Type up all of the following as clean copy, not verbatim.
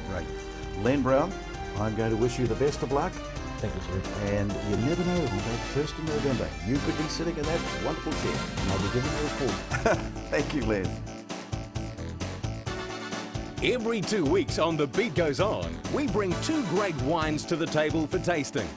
Great. Len Brown, I'm going to wish you the best of luck. Thank you, sir. And you never know, on that 1st of November, you could be sitting in that wonderful chair. And I'll be giving you a call. Thank you, Len. Every 2 weeks on The Beat Goes On, we bring 2 great wines to the table for tasting.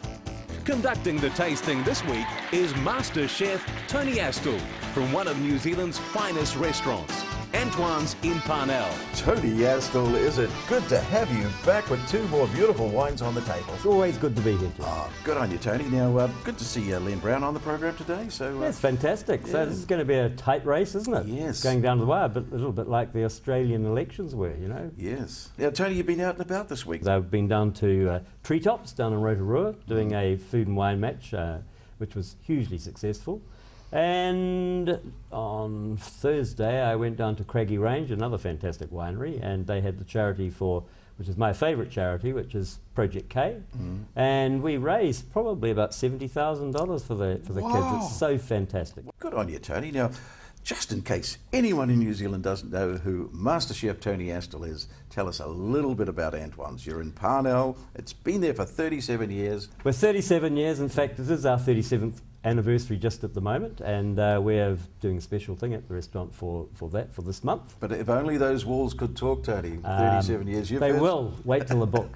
Conducting the tasting this week is Master Chef Tony Astle from one of New Zealand's finest restaurants, Antoines in Parnell. Tony Astle, is it good to have you back with 2 more beautiful wines on the table? It's always good to be here, Jim. Oh, good on you, Tony. Now, good to see Len Brown on the program today. So That's fantastic. yeah. So this is going to be a tight race, isn't it? Yes. It's going down to the wire, but a little bit like the Australian elections were, you know. Yes. Now, Tony, you've been out and about this week. I've been down to Treetops down in Rotorua doing a food and wine match, which was hugely successful. And on Thursday, I went down to Craggy Range, another fantastic winery, and they had the charity for, which is my favourite charity, which is Project K. And we raised probably about $70,000 for the kids. It's so fantastic. Good on you, Tony. Now, just in case anyone in New Zealand doesn't know who Master Chef Tony Astle is, tell us a little bit about Antoines. You're in Parnell. It's been there for 37 years. We're 37 years. In fact, this is our 37th anniversary just at the moment, and we're doing a special thing at the restaurant for this month. But if only those walls could talk, Tony. 37 years. They will. Wait till the book.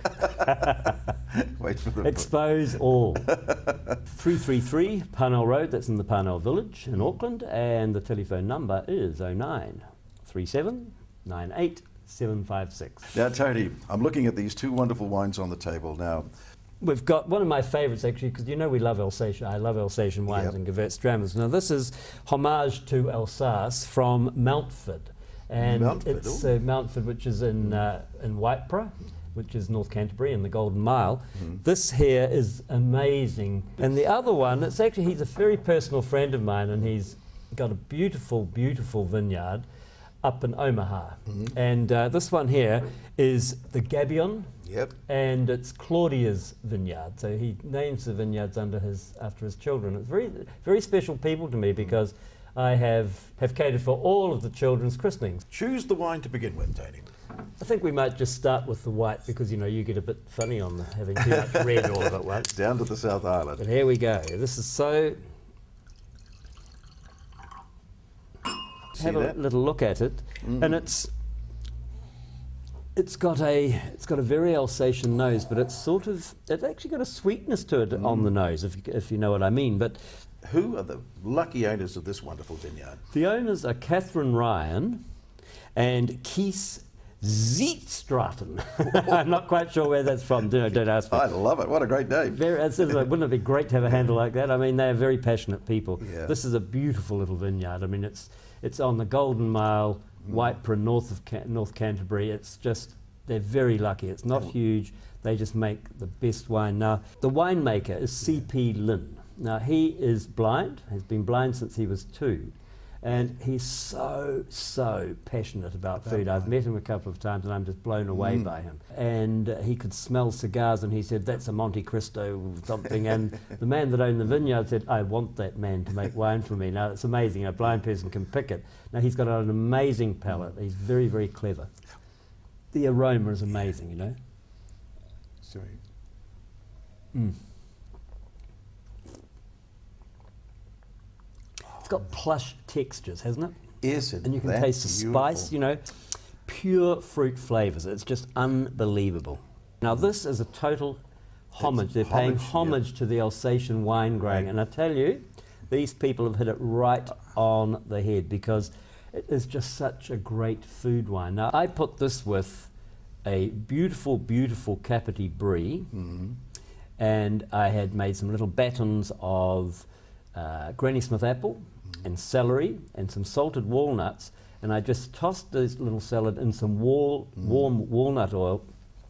Wait for the Expose all. 333 Parnell Road, that's in the Parnell Village in Auckland, and the telephone number is 09 37 98 756. Now, Tony, I'm looking at these 2 wonderful wines on the table now. We've got one of my favourites, actually, because you know we love Alsatian. I love Alsatian wines and Gewürztramins. Now, this is homage to Alsace from Mountford. And Mountford, it's Mountford, which is in Waipara, which is North Canterbury in the Golden Mile. This here is amazing. And the other one, it's actually, he's a very personal friend of mine, and he's got a beautiful, beautiful vineyard up in Omaha. And this one here is the Gabion. Yep. And it's Claudia's vineyard, so he names the vineyards after his children. It's very, very special people to me because I have catered for all of the children's christenings. Choose the wine to begin with, Tony. I think we might just start with the white because, you know, you get a bit funny on having too much red all at once. Down to the South Island. But here we go. This is so... Have a little look at it, and it's got a very Alsatian nose, but it's actually got a sweetness to it on the nose, if you know what I mean. But who are the lucky owners of this wonderful vineyard? The owners are Catherine Ryan and Kees Zeetstraten. I'm not quite sure where that's from. Don't ask me. I love it. What a great name. Wouldn't it be great to have a handle like that? I mean, they're very passionate people. Yeah. This is a beautiful little vineyard. I mean, it's on the Golden Mile, Waipara, North Canterbury. It's just, they're very lucky. It's not huge. They just make the best wine. Now, the winemaker is C.P. Lynn. Now, he is blind, has been blind since he was 2. And he's so passionate about food. I've met him a couple of times and I'm just blown away by him. And he could smell cigars and he said, that's a Monte Cristo or something. And the man that owned the vineyard said, I want that man to make wine for me. Now, it's amazing. A blind person can pick it. Now, he's got an amazing palate. He's very, very clever. The aroma is amazing, you know. Sorry. It's got plush textures, hasn't it? Yes, and you can taste the spice, you know, pure fruit flavours. It's just unbelievable. Now, this is a total homage. They're paying homage to the Alsatian wine growing. And I tell you, these people have hit it right on the head because it is just such a great food wine. Now, I put this with a beautiful, beautiful Capiti Brie, and I had made some little batons of Granny Smith apple and celery and some salted walnuts, and I just tossed this little salad in some warm walnut oil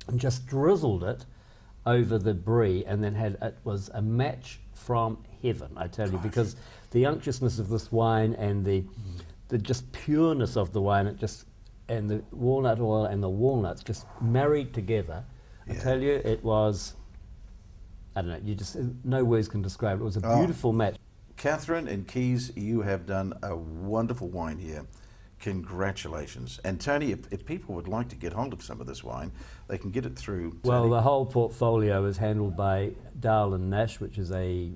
and just drizzled it over the brie, and then it was a match from heaven, I tell you, because the unctuousness of this wine and the just pureness of the wine, and the walnut oil and the walnuts just married together. I tell you, it was, I don't know, no words can describe it. It was a beautiful match. Catherine and Kees, you have done a wonderful wine here. Congratulations. And Tony, if people would like to get hold of some of this wine, they can get it through... Well, the whole portfolio is handled by Dowell & Nash, which is a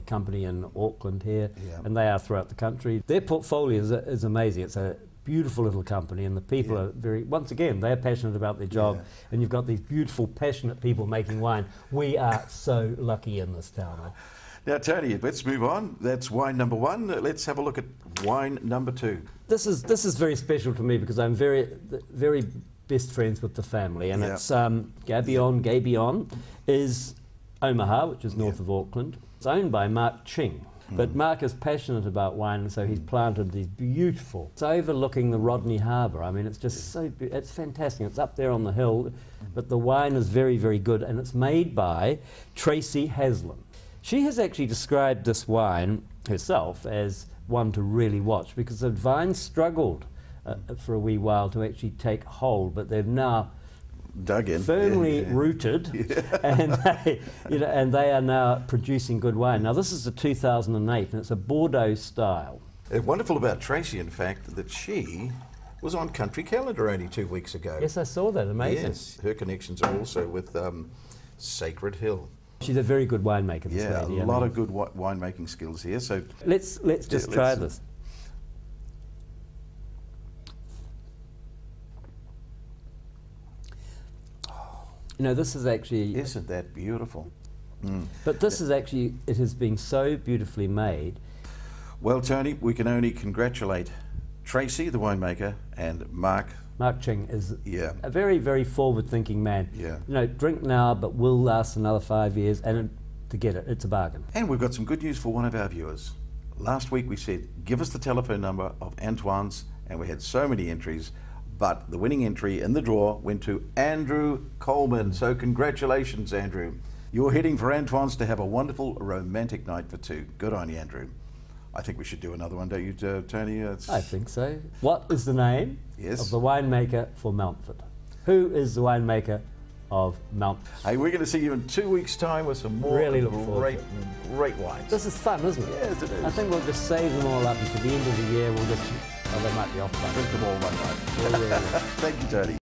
company in Auckland here, and they are throughout the country. Their portfolio is amazing. It's a beautiful little company, and the people are very, once again, they're passionate about their job, and you've got these beautiful, passionate people making wine. We are so lucky in this town. Now, Tony, let's move on. That's wine number one. Let's have a look at wine number two. This is very special to me because I'm very best friends with the family, and it's Gabion is Omaha, which is north of Auckland. It's owned by Mark Ching. But Mark is passionate about wine, and so he's planted these beautiful. It's overlooking the Rodney Harbour. I mean, it's just it's fantastic. It's up there on the hill, but the wine is very, very good, and it's made by Tracy Haslam. She has actually described this wine herself as one to really watch because the vine struggled for a wee while to actually take hold, but they've now dug in, firmly rooted, and they are now producing good wine. Now this is a 2008, and it's a Bordeaux style. Wonderful about Tracy, in fact, that she was on Country Calendar only 2 weeks ago. Yes, I saw that. Amazing. Yes, her connections are also with Sacred Hill. She's a very good winemaker. This lady. A lot of good winemaking skills here. So let's just try this. You know, this is actually... Isn't that beautiful? But this is actually, it has been so beautifully made. Well, Tony, we can only congratulate Tracy, the winemaker, and Mark. Mark Ching is a very, very forward-thinking man. You know, drink now, but will last another 5 years, and to get it, it's a bargain. And we've got some good news for one of our viewers. Last week we said, give us the telephone number of Antoines, and we had so many entries, but the winning entry in the draw went to Andrew Coleman. So congratulations, Andrew. You're heading for Antoines to have a wonderful romantic night for two. Good on you, Andrew. I think we should do another one, don't you, Tony? I think so. What is the name of the winemaker for Mountford? Who is the winemaker of Mountford? Hey, we're going to see you in 2 weeks' time with some more great wines. This is fun, isn't it? Yes, it is. I think we'll just save them all up, and for the end of the year, we'll just, they might be off. Drink them all one night. Yeah. Thank you, Tony.